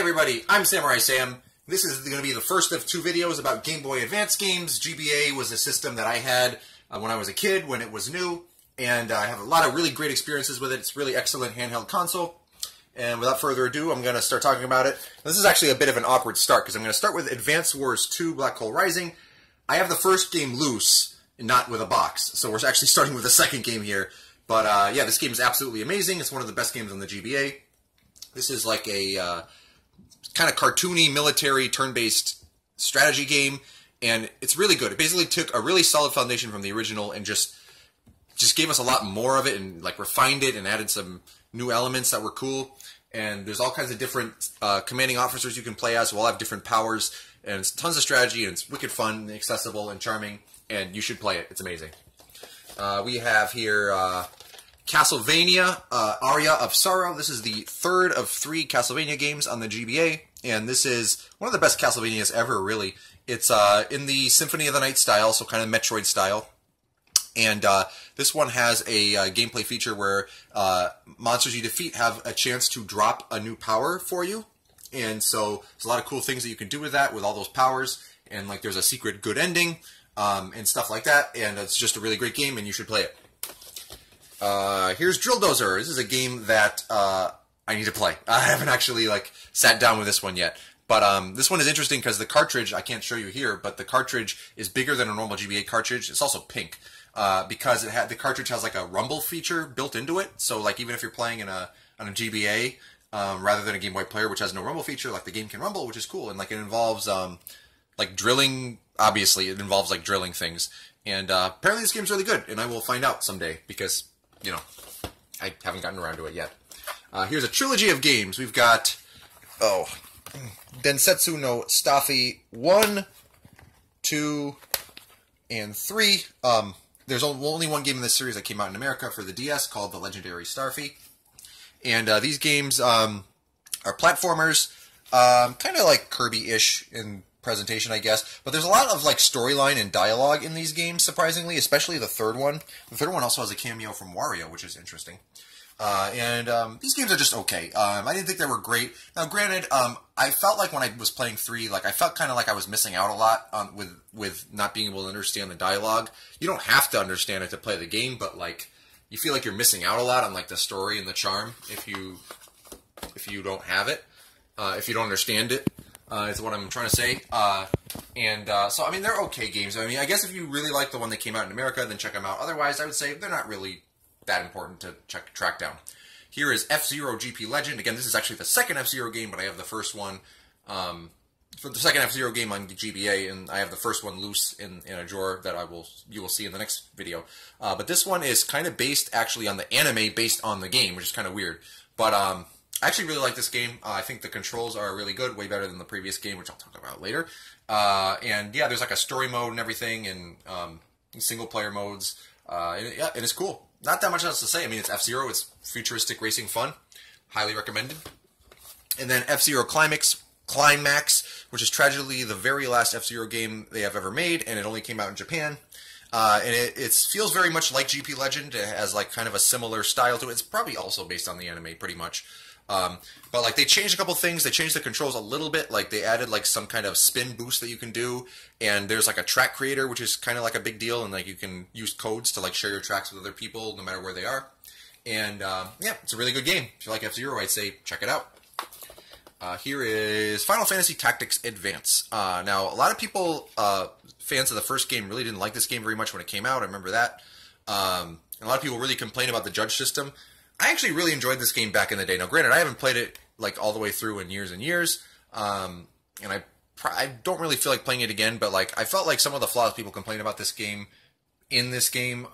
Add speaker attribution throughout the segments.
Speaker 1: everybody, I'm Samurai Sam. This is going to be the first of two videos about Game Boy Advance games. GBA was a system that I had when I was a kid, when it was new, and I have a lot of really great experiences with it. It's a really excellent handheld console. And without further ado, I'm going to start talking about it. This is actually a bit of an awkward start, because I'm going to start with Advance Wars 2 Black Hole Rising. I have the first game loose, not with a box, so we're actually starting with the second game here. But yeah, this game is absolutely amazing. It's one of the best games on the GBA. This is like a kind of cartoony military turn-based strategy game, and it's really good. It basically took a really solid foundation from the original and just gave us a lot more of it, and like refined it and added some new elements that were cool. And there's all kinds of different commanding officers you can play as who all have different powers, and it's tons of strategy, and it's wicked fun and accessible and charming, and you should play it. It's amazing. We have here Castlevania, Aria of Sorrow. This is the third of 3 Castlevania games on the GBA, and this is one of the best Castlevanias ever, really. It's in the Symphony of the Night style, so kind of Metroid style. And this one has a gameplay feature where monsters you defeat have a chance to drop a new power for you. And so there's a lot of cool things that you can do with that, with all those powers. And like there's a secret good ending and stuff like that. And it's just a really great game, and you should play it. Here's Drill Dozer. This is a game that I need to play. I haven't actually like sat down with this one yet. But this one is interesting because the cartridge, I can't show you here, but the cartridge is bigger than a normal GBA cartridge. It's also pink. Because the cartridge has like a rumble feature built into it, so like even if you're playing on a GBA rather than a Game Boy player, which has no rumble feature, like the game can rumble, which is cool, and like it involves like drilling. Obviously, it involves like drilling things, and apparently this game's really good, and I will find out someday because you know I haven't gotten around to it yet. Here's a trilogy of games. We've got Densetsu no Staffy 1, 2, and 3. There's only one game in this series that came out in America for the DS called The Legendary Starfy. And these games are platformers, kind of like Kirby-ish in presentation, I guess. But there's a lot of like storyline and dialogue in these games, surprisingly, especially the third one. The third one also has a cameo from Wario, which is interesting. These games are just okay. I didn't think they were great. Now, granted, I felt like when I was playing 3, like I felt kind of like I was missing out a lot with not being able to understand the dialogue. You don't have to understand it to play the game, but like you feel like you're missing out a lot on like the story and the charm if you don't have it, if you don't understand it. Is what I'm trying to say. So I mean they're okay games. I mean I guess if you really like the one that came out in America, then check them out. Otherwise, I would say they're not really that important to track down. Here is FZero GP Legend. Again, this is actually the second F-Zero game, but I have the first one for the second F-Zero game on GBA, and I have the first one loose in a drawer that you will see in the next video. But this one is kind of based actually on the anime based on the game, which is kind of weird. But I actually really like this game. I think the controls are really good, way better than the previous game, which I'll talk about later. And yeah, there's like a story mode and everything, and single player modes. And it's cool. Not that much else to say. I mean, it's F-Zero. It's futuristic racing fun. Highly recommended. And then FZero Climax, which is tragically the very last F-Zero game they have ever made, and it only came out in Japan. And it feels very much like GP Legend. It has like kind of a similar style to it. It's probably also based on the anime, pretty much. But like they changed a couple things. They changed the controls a little bit. Like they added like some kind of spin boost that you can do, and there's like a track creator, which is kind of like a big deal, and like you can use codes to like share your tracks with other people no matter where they are. And yeah, it's a really good game. If you like F-Zero, I'd say check it out. Here is Final Fantasy Tactics Advance. Now a lot of people, fans of the first game, really didn't like this game very much when it came out. I remember that. And a lot of people really complain about the judge system. I actually really enjoyed this game back in the day. Now, granted, I haven't played it like all the way through in years and years, and I don't really feel like playing it again. But like, I felt like some of the flaws people complain about this game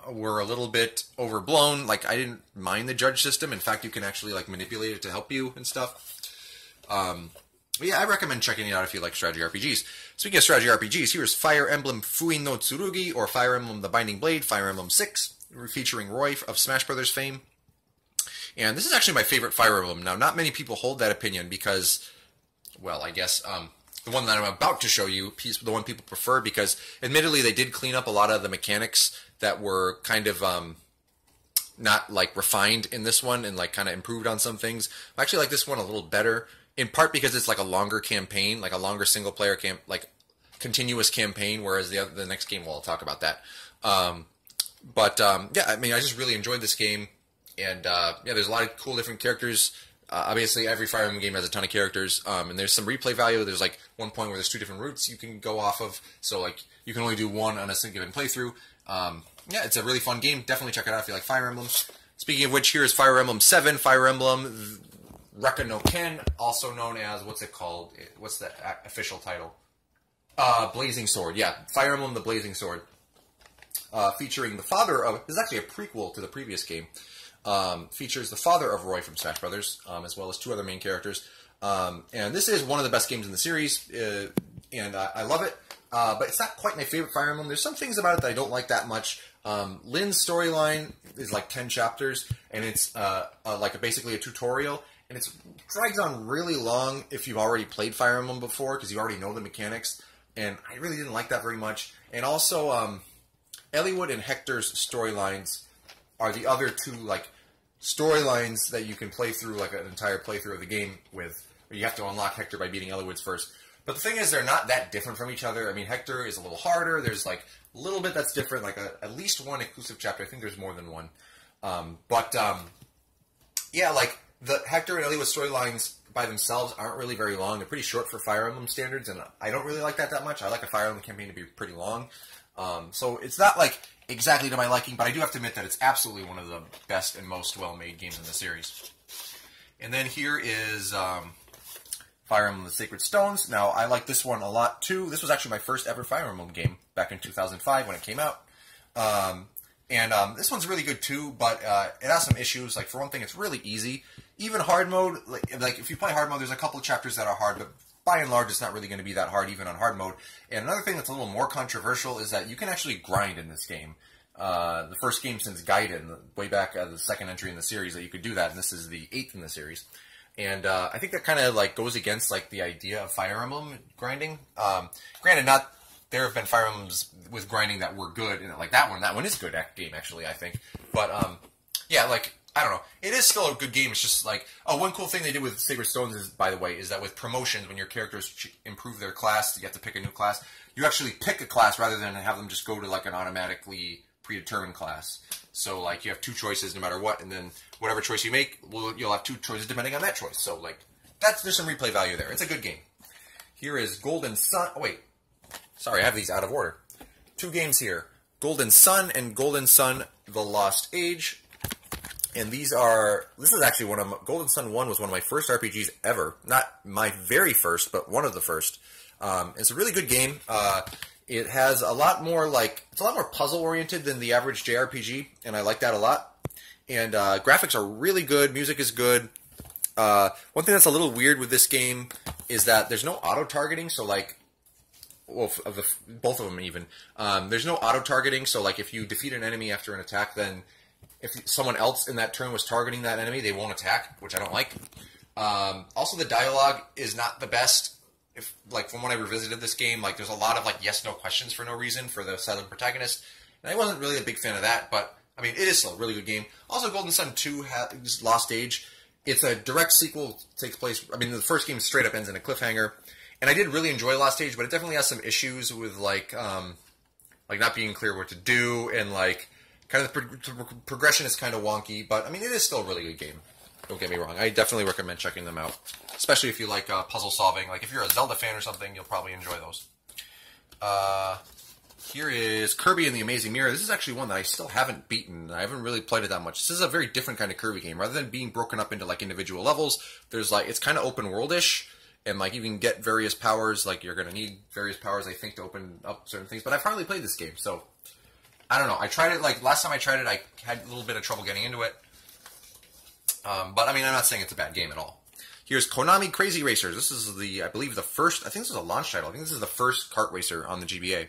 Speaker 1: were a little bit overblown. Like, I didn't mind the judge system. In fact, you can actually like manipulate it to help you and stuff. But yeah, I recommend checking it out if you like strategy RPGs. Speaking of strategy RPGs, here's Fire Emblem Fuin no Tsurugi, or Fire Emblem The Binding Blade, Fire Emblem 6, featuring Roy of Smash Brothers fame. And this is actually my favorite Fire Emblem. Now, not many people hold that opinion because, well, I guess the one that I'm about to show you is the one people prefer because, admittedly, they did clean up a lot of the mechanics that were kind of not like refined in this one and like kind of improved on some things. I actually like this one a little better in part because it's like a longer campaign, like a longer single player like continuous campaign, whereas the next game, well, I'll talk about that. Yeah, I mean, I just really enjoyed this game, and yeah, there's a lot of cool different characters. Obviously, every Fire Emblem game has a ton of characters, and there's some replay value. There's like one point where there's 2 different routes you can go off of, so like you can only do one on a given playthrough. Yeah, it's a really fun game. Definitely check it out if you like Fire Emblem. Speaking of which, here is Fire Emblem 7, Fire Emblem Rekka no Ken, also known as, what's it called? What's the official title? Blazing Sword. Yeah, Fire Emblem the Blazing Sword. Featuring the father of... This is actually a prequel to the previous game. Features the father of Roy from Smash Brothers, as well as 2 other main characters. And this is one of the best games in the series, and I love it. But it's not quite my favorite Fire Emblem. There's some things about it that I don't like that much. Lynn's storyline is like 10 chapters, and it's like basically a tutorial, and it drags on really long if you've already played Fire Emblem before, because you already know the mechanics, and I really didn't like that very much. And also, Eliwood and Hector's storylines are the other 2 like storylines that you can play through like an entire playthrough of the game with. Where you have to unlock Hector by beating Eliwood's first. But the thing is, they're not that different from each other. I mean, Hector is a little harder. There's like a little bit that's different, like at least one inclusive chapter. I think there's more than one. Yeah, like the Hector and Eliwood storylines by themselves aren't really very long. They're pretty short for Fire Emblem standards, and I don't really like that much. I like a Fire Emblem campaign to be pretty long. So it's not like exactly to my liking, but I do have to admit that it's absolutely one of the best and most well-made games in the series. And then here is Fire Emblem the Sacred Stones. Now, I like this one a lot, too. This was actually my first ever Fire Emblem game back in 2005 when it came out. This one's really good, too, but it has some issues. Like, for one thing, it's really easy. Even hard mode, like if you play hard mode, there's a couple of chapters that are hard, but by and large, it's not really going to be that hard, even on hard mode. And another thing that's a little more controversial is that you can actually grind in this game. The first game since Gaiden, way back the second entry in the series, that you could do that, and this is the 8th in the series. And I think that kind of like goes against like the idea of Fire Emblem grinding. Granted, there have been Fire Emblems with grinding that were good, and like that one is a good game actually, I think. But yeah, like I don't know, it is still a good game. It's just like one cool thing they did with Sacred Stones is, by the way, is that with promotions, when your characters improve their class, you have to pick a new class. You actually pick a class rather than have them just go to like an automatically predetermined class. So like you have 2 choices no matter what, and then whatever choice you make, you'll have 2 choices depending on that choice. So like there's some replay value there. It's a good game. Here is Golden Sun. Oh, wait, sorry, I have these out of order. 2 games here: Golden Sun and Golden Sun: The Lost Age. And this is actually Golden Sun 1 was one of my first RPGs ever. Not my very first, but one of the first. It's a really good game. It has a lot more it's a lot more puzzle-oriented than the average JRPG, and I like that a lot. And graphics are really good, music is good. One thing that's a little weird with this game is that there's no auto-targeting, so like, well, both of them even. There's no auto-targeting, so like if you defeat an enemy after an attack, then if someone else in that turn was targeting that enemy, they won't attack, which I don't like. Also, the dialogue is not the best. From when I revisited this game, like there's a lot of like yes/no questions for no reason for the silent protagonist, and I wasn't really a big fan of that. But I mean, it is still a really good game. Also, Golden Sun 2 Lost Age. It's a direct sequel. Takes place. I mean, the first game straight up ends in a cliffhanger, and I did really enjoy Lost Age, but it definitely has some issues with like not being clear what to do, and like kind of the progression is kind of wonky. But I mean, it is still a really good game. Don't get me wrong. I definitely recommend checking them out, especially if you like puzzle solving. Like if you're a Zelda fan or something, you'll probably enjoy those. Here is Kirby and the Amazing Mirror. This is actually one that I still haven't beaten. I haven't really played it that much. This is a very different kind of Kirby game. Rather than being broken up into like individual levels, there's like it's kind of open world-ish, and like you can get various powers. Like you're gonna need various powers, I think, to open up certain things. But I've hardly played this game, so I don't know. I tried it last time I tried it. I had a little bit of trouble getting into it. But I mean, I'm not saying it's a bad game at all. Here's Pournami Crazy Racers. This is I believe the first, I think this is a launch title. I think this is the first kart racer on the GBA.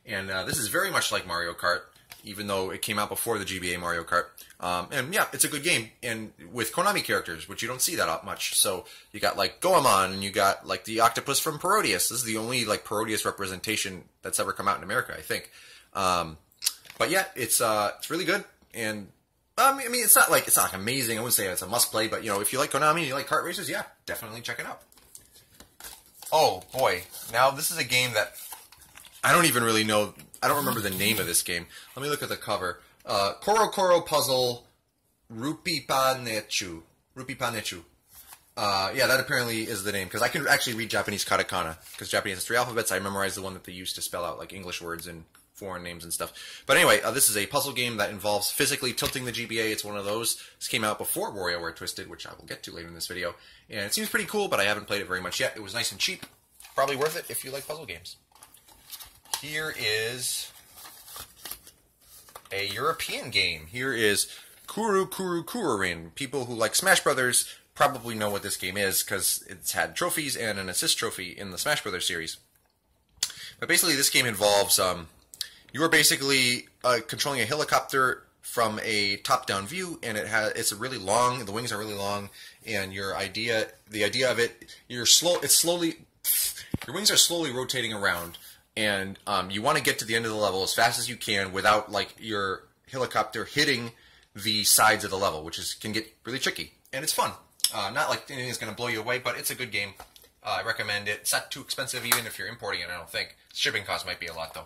Speaker 1: And this is very much like Mario Kart, even though it came out before the GBA Mario Kart. And yeah, it's a good game. And with Konami characters, which you don't see that much. So you got like Goemon, and you got like the octopus from Parodius. This is the only like Parodius representation that's ever come out in America, I think. But yeah, it's really good. And I mean, it's not like amazing. I wouldn't say it's a must play, but you know, if you like Konami and you like kart racers, yeah, definitely check it out. Oh boy, now this is a game that I don't even really know. I don't remember the name of this game. Let me look at the cover. Coro Puzzle Rupipa Nechu. Yeah, that apparently is the name, because I can actually read Japanese katakana, because Japanese has 3 alphabets. I memorized the one that they used to spell out like English words and foreign names and stuff. But anyway, this is a puzzle game that involves physically tilting the GBA. It's one of those. This came out before Wariore Twisted, which I will get to later in this video. And it seems pretty cool, but I haven't played it very much yet. It was nice and cheap. Probably worth it if you like puzzle games. Here is a European game. Here is Kururin. People who like Smash Brothers probably know what this game is, because it's had trophies and an assist trophy in the Smash Brothers series. But basically, this game involves you are basically controlling a helicopter from a top-down view, and it's really long. The wings are really long, and the idea of it, your wings are slowly rotating around, and you want to get to the end of the level as fast as you can without like your helicopter hitting the sides of the level, which can get really tricky, and it's fun. Not like anything's going to blow you away, but it's a good game. I recommend it. It's not too expensive, even if you're importing it, I don't think. Shipping costs might be a lot, though.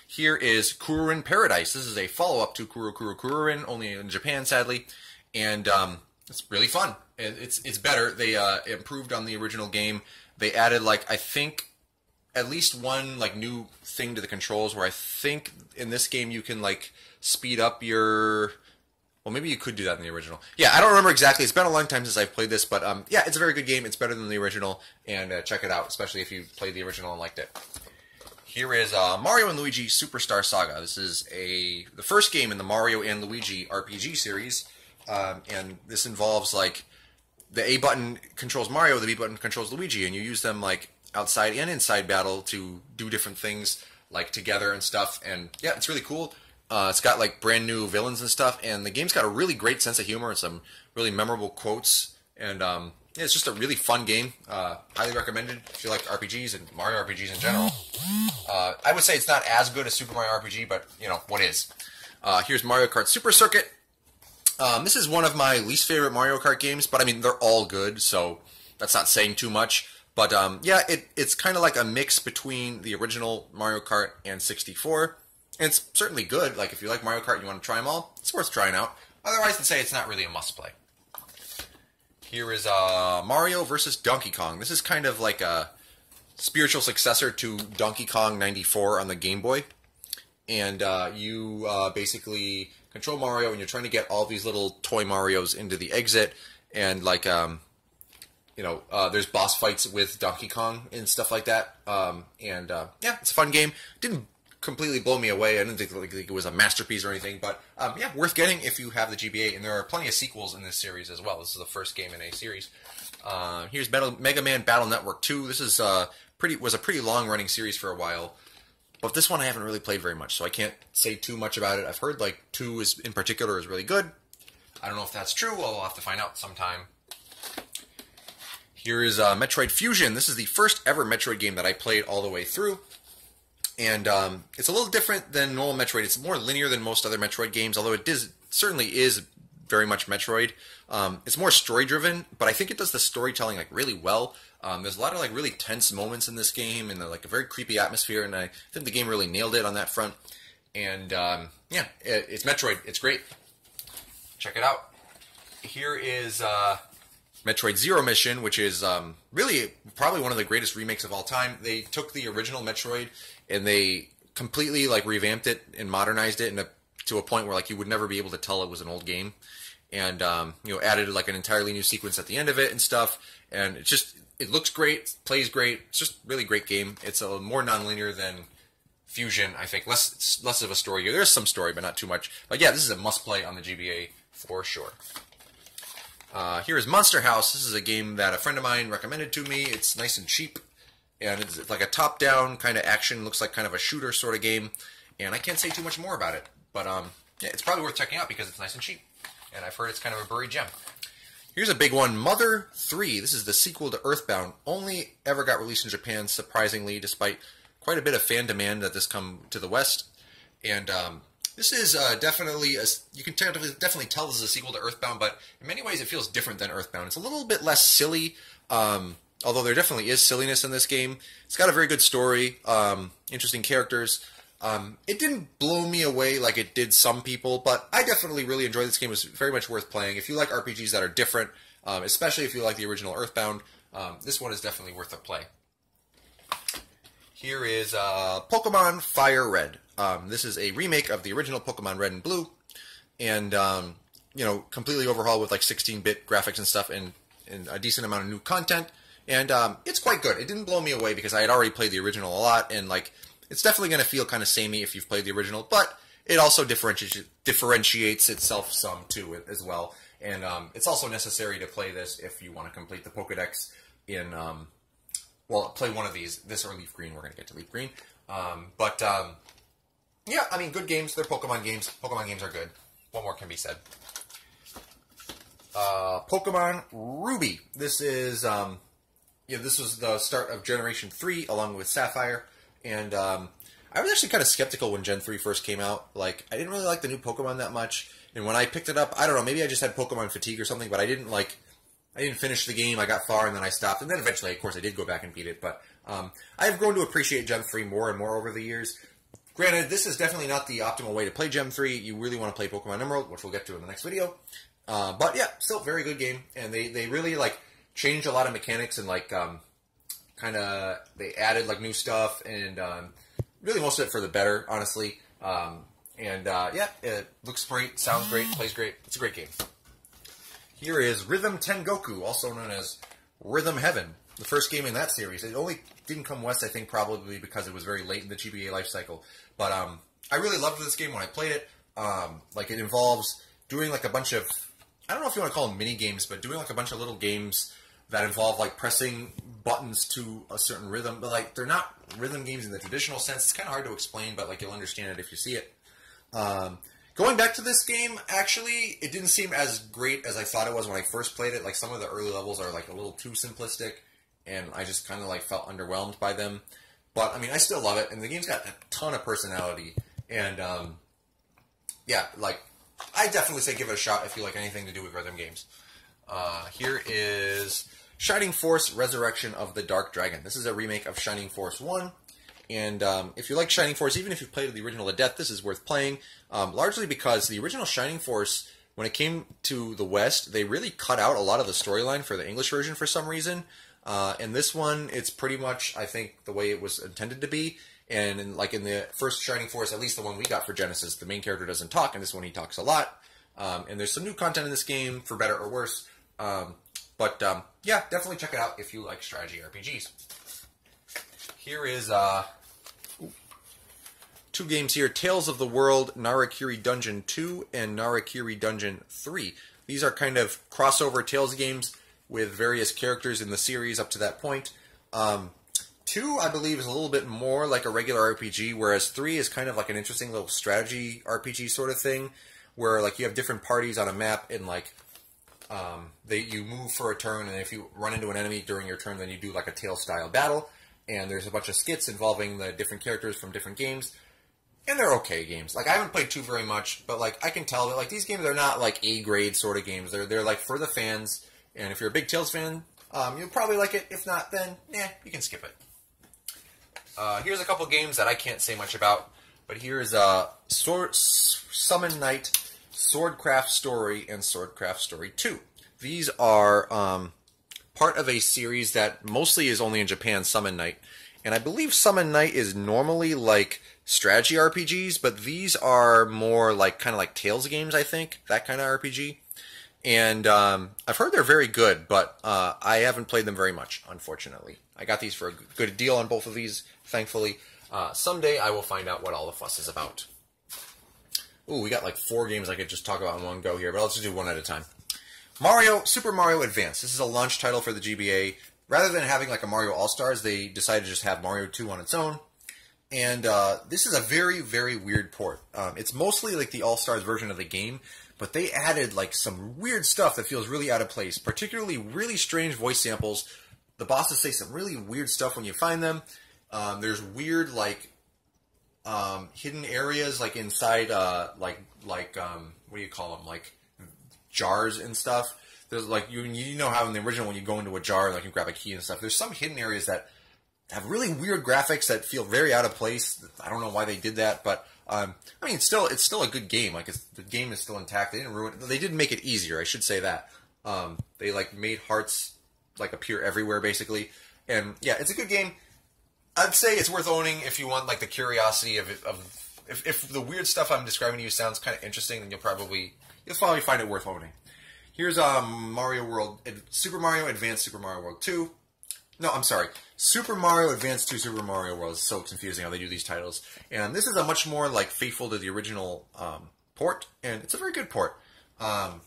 Speaker 1: Here is Kururin Paradise. This is a follow-up to Kururin, only in Japan, sadly. And it's really fun. It's better. They improved on the original game. They added, like, I think, at least one like new thing to the controls, where I think in this game you can, like, speed up your... Well, maybe you could do that in the original. Yeah, I don't remember exactly. It's been a long time since I've played this, but yeah, it's a very good game. It's better than the original, and check it out, especially if you played the original and liked it. Here is Mario and Luigi Superstar Saga. This is the first game in the Mario and Luigi RPG series, and this involves like the A button controls Mario, the B button controls Luigi, and you use them like outside and inside battle to do different things like together and stuff. And yeah, it's really cool. It's got like brand new villains and stuff, and the game's got a really great sense of humor and some really memorable quotes. And yeah, it's just a really fun game. Highly recommended if you like RPGs and Mario RPGs in general. I would say it's not as good as Super Mario RPG, but you know what is. Here's Mario Kart Super Circuit. This is one of my least favorite Mario Kart games, but I mean they're all good, so that's not saying too much. But yeah, it's kind of like a mix between the original Mario Kart and 64. And it's certainly good. Like, if you like Mario Kart and you want to try them all, it's worth trying out. Otherwise, I'd say it's not really a must-play. Here is Mario vs. Donkey Kong. This is kind of like a spiritual successor to Donkey Kong 94 on the Game Boy. And you basically control Mario, and you're trying to get all these little toy Marios into the exit. And, like, you know, there's boss fights with Donkey Kong and stuff like that. Yeah, it's a fun game. Didn't completely blow me away. I didn't think it was a masterpiece or anything, but yeah, worth getting if you have the GBA, and there are plenty of sequels in this series as well. This is the first game in a series. Here's Mega Man Battle Network 2. This is was a pretty long-running series for a while, but this one I haven't really played very much, so I can't say too much about it. I've heard like 2 in particular is really good. I don't know if that's true. I'll have to find out sometime. Here is Metroid Fusion. This is the first ever Metroid game that I played all the way through. And it's a little different than normal Metroid. It's more linear than most other Metroid games, although it certainly is very much Metroid. It's more story-driven, but I think it does the storytelling like really well. There's a lot of like really tense moments in this game, and like a very creepy atmosphere, and I think the game really nailed it on that front. And yeah, it's Metroid. It's great. Check it out. Here is Metroid Zero Mission, which is really probably one of the greatest remakes of all time. They took the original Metroid and they completely like revamped it and modernized it to a point where like you would never be able to tell it was an old game, and you know, added like an entirely new sequence at the end of it and stuff. And it looks great, plays great. It's just a really great game. It's a more nonlinear than Fusion, I think. Less of a story. There's some story, but not too much. But yeah, this is a must-play on the GBA for sure. Here is Monster House. This is a game that a friend of mine recommended to me. It's nice and cheap, and it's like a top-down kind of action. Looks like kind of a shooter sort of game, and I can't say too much more about it. But yeah, it's probably worth checking out because it's nice and cheap, and I've heard it's kind of a buried gem. Here's a big one, Mother 3. This is the sequel to Earthbound. Only ever got released in Japan, surprisingly, despite quite a bit of fan demand that this come to the West. And This is definitely, you can definitely tell this is a sequel to Earthbound, but in many ways it feels different than Earthbound. It's a little bit less silly, although there definitely is silliness in this game. It's got a very good story, interesting characters. It didn't blow me away like it did some people, but I definitely really enjoyed this game. It was very much worth playing. If you like RPGs that are different, especially if you like the original Earthbound, this one is definitely worth a play. Here is Pokemon Fire Red. This is a remake of the original Pokemon Red and Blue, and you know, completely overhauled with like 16-bit graphics and stuff, and a decent amount of new content. And it's quite good. It didn't blow me away because I had already played the original a lot, and like it's definitely going to feel kind of samey if you've played the original, but it also differentiates itself some too as well. And it's also necessary to play this if you want to complete the Pokedex in. Well, play one of these, this or Leaf Green. We're going to get to Leaf Green. Yeah, I mean, good games. They're Pokemon games. Pokemon games are good. What more can be said? Pokemon Ruby. This is, yeah, this was the start of Generation 3 along with Sapphire. And I was actually kind of skeptical when Gen 3 first came out. Like, I didn't really like the new Pokemon that much. And when I picked it up, I don't know, maybe I just had Pokemon fatigue or something, but I didn't finish the game. I got far and then I stopped. And then eventually, of course, I did go back and beat it. But I've grown to appreciate Gen 3 more and more over the years. Granted, this is definitely not the optimal way to play Gen 3. You really want to play Pokemon Emerald, which we'll get to in the next video. But yeah, still very good game. And they really, like, changed a lot of mechanics and, like, they added, like, new stuff. And really most of it for the better, honestly. Yeah, it looks great, sounds great, plays great. It's a great game. Here is Rhythm Tengoku, also known as Rhythm Heaven, the first game in that series. It only didn't come west, I think, probably because it was very late in the GBA life cycle. But I really loved this game when I played it. Like, it involves doing, like, a bunch of, I don't know if you want to call them mini games, but doing, like, a bunch of little games that involve, like, pressing buttons to a certain rhythm. But, like, they're not rhythm games in the traditional sense. It's kind of hard to explain, but, like, you'll understand it if you see it. Going back to this game, actually, it didn't seem as great as I thought it was when I first played it. Like, some of the early levels are, like, a little too simplistic, and I just kind of, like, felt underwhelmed by them. But, I mean, I still love it, and the game's got a ton of personality. And, yeah, like, I definitely say give it a shot if you like anything to do with rhythm games. Here is Shining Force Resurrection of the Dark Dragon. This is a remake of Shining Force 1. And if you like Shining Force, even if you've played the original to death, this is worth playing. Largely because the original Shining Force, when it came to the West, they really cut out a lot of the storyline for the English version for some reason. And this one, it's pretty much, I think, the way it was intended to be. And in the first Shining Force, at least the one we got for Genesis, the main character doesn't talk, and this one he talks a lot. And there's some new content in this game, for better or worse. Yeah, definitely check it out if you like strategy RPGs. Here is two games here, Tales of the World, Narakiri Dungeon 2 and Narakiri Dungeon 3. These are kind of crossover Tales games with various characters in the series up to that point. 2, I believe, is a little bit more like a regular RPG, whereas 3 is kind of like an interesting little strategy RPG sort of thing, where like you have different parties on a map and like you move for a turn, and if you run into an enemy during your turn, then you do like a Tales-style battle. And there's a bunch of skits involving the different characters from different games. And they're okay games. Like, I haven't played 2 very much, but, like, I can tell that, like, these games are not, like, A-grade sort of games. They're like, for the fans. And if you're a big Tales fan, you'll probably like it. If not, then, you can skip it. Here's a couple games that I can't say much about. But here's Summon Night, Swordcraft Story, and Swordcraft Story 2. These are part of a series that mostly is only in Japan, Summon Night. And I believe Summon Night is normally like strategy RPGs, but these are more like kind of like Tales games, I think. That kind of RPG. And I've heard they're very good, but I haven't played them very much, unfortunately. I got these for a good deal on both of these, thankfully. Someday I will find out what all the fuss is about. Ooh, we got like 4 games I could just talk about in one go here, but let's just do one at a time. Super Mario Advance. This is a launch title for the GBA. Rather than having like a Mario All-Stars, they decided to just have Mario 2 on its own. And this is a very, very weird port. It's mostly like the All-Stars version of the game, but they added like some weird stuff that feels really out of place, particularly really strange voice samples. The bosses say some really weird stuff when you find them. There's weird like hidden areas like inside what do you call them, like jars and stuff. There's like you know how in the original when you go into a jar like you grab a key and stuff. There's some hidden areas that have really weird graphics that feel very out of place. I don't know why they did that, but I mean it's still a good game. Like the game is still intact. They didn't ruin it. They did make it easier. I should say that. They like made hearts like appear everywhere basically, and yeah, it's a good game. I'd say it's worth owning if you want like the curiosity of if the weird stuff I'm describing to you sounds kind of interesting, then you'll probably find it worth owning. Here's Super Mario Advanced Super Mario World 2. No, I'm sorry. Super Mario Advance 2 Super Mario World is so confusing how they do these titles. And this is a much more like faithful to the original port, and it's a very good port.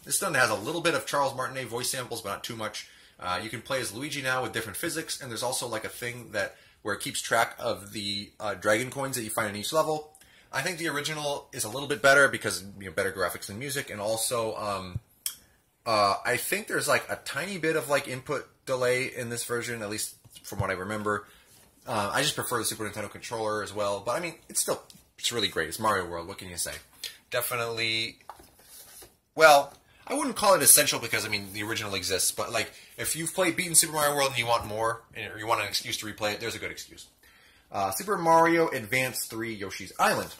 Speaker 1: This one has a little bit of Charles Martinet voice samples, but not too much. You can play as Luigi now with different physics, and there's also like a thing where it keeps track of the dragon coins that you find in each level. I think the original is a little bit better because better graphics and music, and also I think there's like a tiny bit of like input delay in this version, at least from what I remember. I just prefer the Super Nintendo controller as well, but I mean it's really great. It's Mario World. What can you say? Definitely. Well, I wouldn't call it essential because I mean the original exists, but like if you've beaten Super Mario World and you want more, or you want an excuse to replay it, there's a good excuse. Super Mario Advance 3 Yoshi's Island.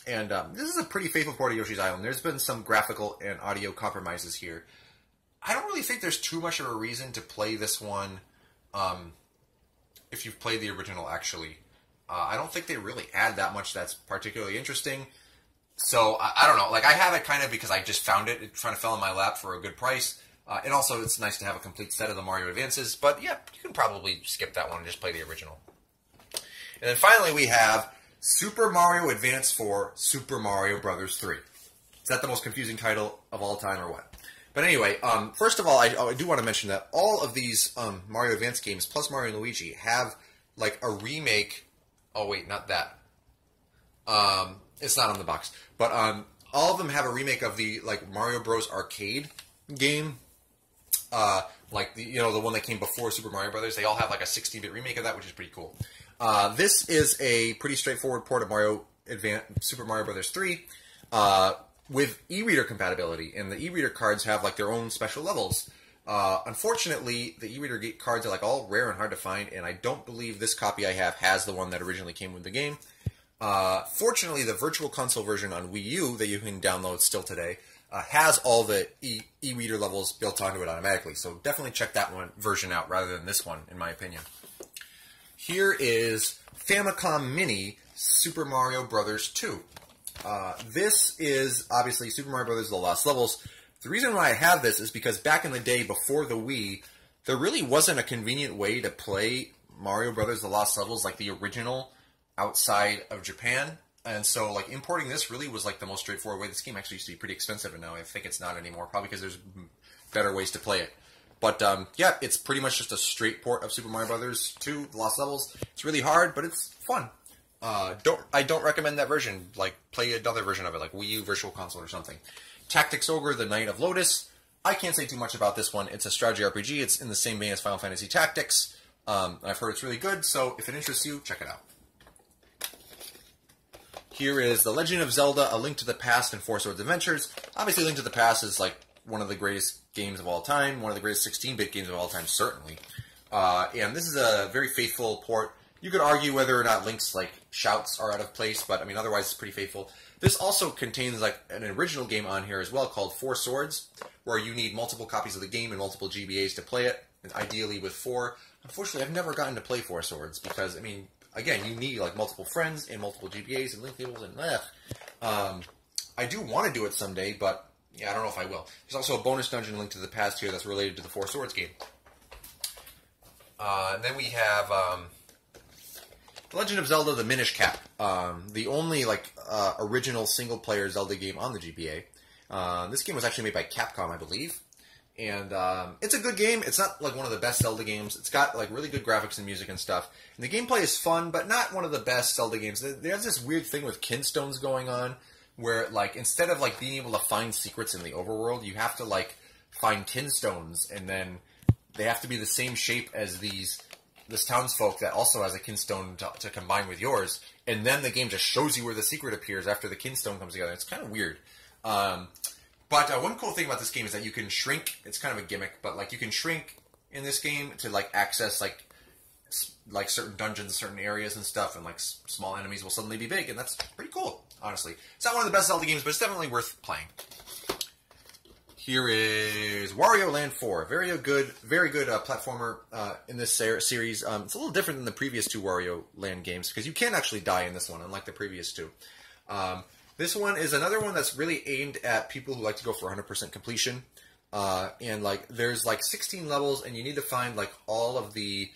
Speaker 1: And this is a pretty faithful port of Yoshi's Island. There's been some graphical and audio compromises here. I don't really think there's too much of a reason to play this one if you've played the original, actually. I don't think they really add that much that's particularly interesting. So, I don't know. Like, I have it kind of because I just found it. It kind of fell in my lap for a good price. And also, it's nice to have a complete set of the Mario Advances. But, yeah, you can probably skip that one and just play the original. And then finally, we have Super Mario Advance 4 Super Mario Bros. 3. Is that the most confusing title of all time or what? But anyway, first of all, I do want to mention that all of these Mario Advance games, plus Mario and Luigi, have like a remake. Oh, wait, not that. It's not on the box. But all of them have a remake of the like Mario Bros. Arcade game. Like the one that came before Super Mario Brothers. They all have like a 16-bit remake of that, which is pretty cool. This is a pretty straightforward port of Super Mario Bros. 3 with e-reader compatibility, and the e-reader cards have like their own special levels. Unfortunately, the e-reader cards are like all rare and hard to find, and I don't believe this copy I have has the one that originally came with the game. Fortunately, the Virtual Console version on Wii U that you can download still today has all the e-reader levels built onto it automatically, so definitely check that version out rather than this one, in my opinion. Here is Famicom Mini Super Mario Bros. 2. This is obviously Super Mario Bros. The Lost Levels. The reason why I have this is because back in the day before the Wii, there really wasn't a convenient way to play Mario Bros. The Lost Levels like the original outside of Japan. And so like importing this really was like the most straightforward way. This game actually used to be pretty expensive, and now I think it's not anymore, probably because there's better ways to play it. But, yeah, it's pretty much just a straight port of Super Mario Bros. 2, The Lost Levels. It's really hard, but it's fun. I don't recommend that version. Like, play another version of it, like Wii U Virtual Console or something. Tactics Ogre, The Knight of Lotus. I can't say too much about this one. It's a strategy RPG. It's in the same vein as Final Fantasy Tactics. I've heard it's really good, so if it interests you, check it out. Here is The Legend of Zelda, A Link to the Past and Four Swords Adventures. Obviously, Link to the Past is, like, one of the greatest games of all time, one of the greatest 16-bit games of all time, certainly. And this is a very faithful port. You could argue whether or not Link's like shouts are out of place, but I mean otherwise it's pretty faithful. This also contains like an original game on here as well called Four Swords, where you need multiple copies of the game and multiple GBAs to play it, and ideally with 4. Unfortunately, I've never gotten to play Four Swords because I mean, again, you need like multiple friends and multiple GBAs and link tables and I do want to do it someday, but yeah, I don't know if I will. There's also a bonus dungeon Link to the Past here that's related to the Four Swords game. And then we have The Legend of Zelda The Minish Cap, the only like original single-player Zelda game on the GBA. This game was actually made by Capcom, I believe. And it's a good game. It's not like one of the best Zelda games. It's got like really good graphics and music and stuff. And the gameplay is fun, but not one of the best Zelda games. There's this weird thing with kinstones going on, where like instead of like being able to find secrets in the overworld, you have to like find kinstones, and then they have to be the same shape as these this townsfolk that also has a kinstone to combine with yours, and then the game just shows you where the secret appears after the kinstone comes together. It's kind of weird. But one cool thing about this game is that you can shrink. It's kind of a gimmick, but like you can shrink in this game to like access like certain dungeons, certain areas and stuff, and like small enemies will suddenly be big, and that's pretty cool, honestly. It's not one of the best Zelda games, but it's definitely worth playing. Here is Wario Land 4. Very good platformer in this series. It's a little different than the previous two Wario Land games, because you can actually die in this one, unlike the previous two. This one is another one that's really aimed at people who like to go for 100% completion. And like there's like 16 levels, and you need to find like all of the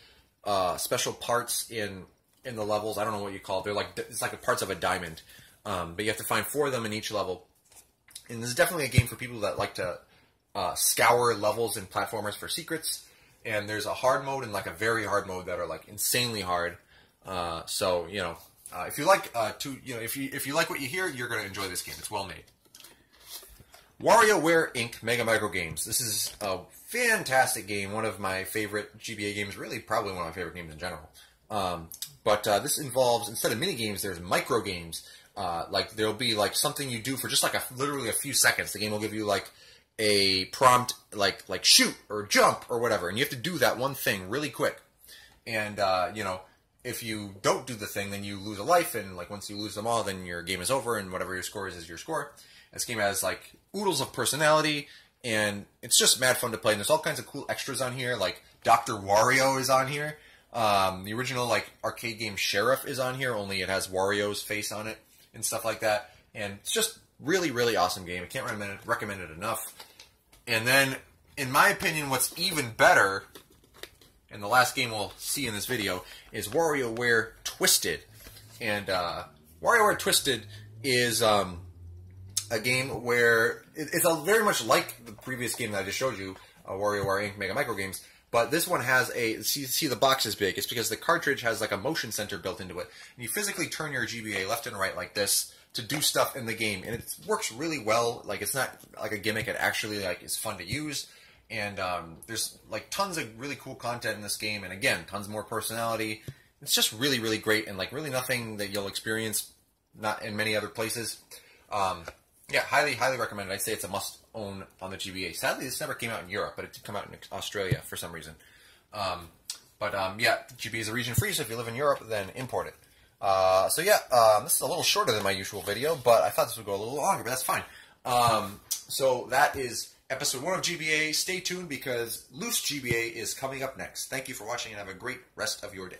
Speaker 1: special parts in the levels. I don't know what you call it. They're like, it's like the parts of a diamond. But you have to find 4 of them in each level. And this is definitely a game for people that like to scour levels and platformers for secrets. And there's a hard mode and like a very hard mode that are like insanely hard. So you know, if you like if you like what you hear, you're going to enjoy this game. It's well made. Wariore Inc. Mega Microgames. This is a fantastic game. One of my favorite GBA games. Really, probably one of my favorite games in general. But this involves, instead of mini games, there's micro games. Like there'll be like something you do for just like literally a few seconds. The game will give you like a prompt, like shoot or jump or whatever, and you have to do that one thing really quick. And you know, if you don't do the thing, then you lose a life, and like once you lose them all, then your game is over, and whatever your score is your score. This game has like oodles of personality, and it's just mad fun to play. And there's all kinds of cool extras on here, like Dr. Wario is on here. The original like arcade game Sheriff is on here, only it has Wario's face on it and stuff like that. And it's just really, really awesome game. I can't recommend it enough. And then, in my opinion, what's even better, and the last game we'll see in this video, is Wariore Twisted. And Wariore Twisted is a game where it's very much like the previous game that I just showed you, Wariore Inc. Mega Microgames. But this one has see the box is big. It's because the cartridge has like a motion sensor built into it. And you physically turn your GBA left and right like this to do stuff in the game. And it works really well. Like it's not like a gimmick. It actually like is fun to use. And there's like tons of really cool content in this game. And again, tons more personality. It's just really, really great. And like really nothing that you'll experience not in many other places. Yeah, highly recommended. I'd say it's a must-own on the GBA. Sadly, this never came out in Europe, but it did come out in Australia for some reason. Yeah, GBA is a region free, so if you live in Europe, then import it. So yeah, this is a little shorter than my usual video, but I thought this would go a little longer, but that's fine. So that is episode 1 of GBA. Stay tuned because Loose GBA is coming up next. Thank you for watching, and have a great rest of your day.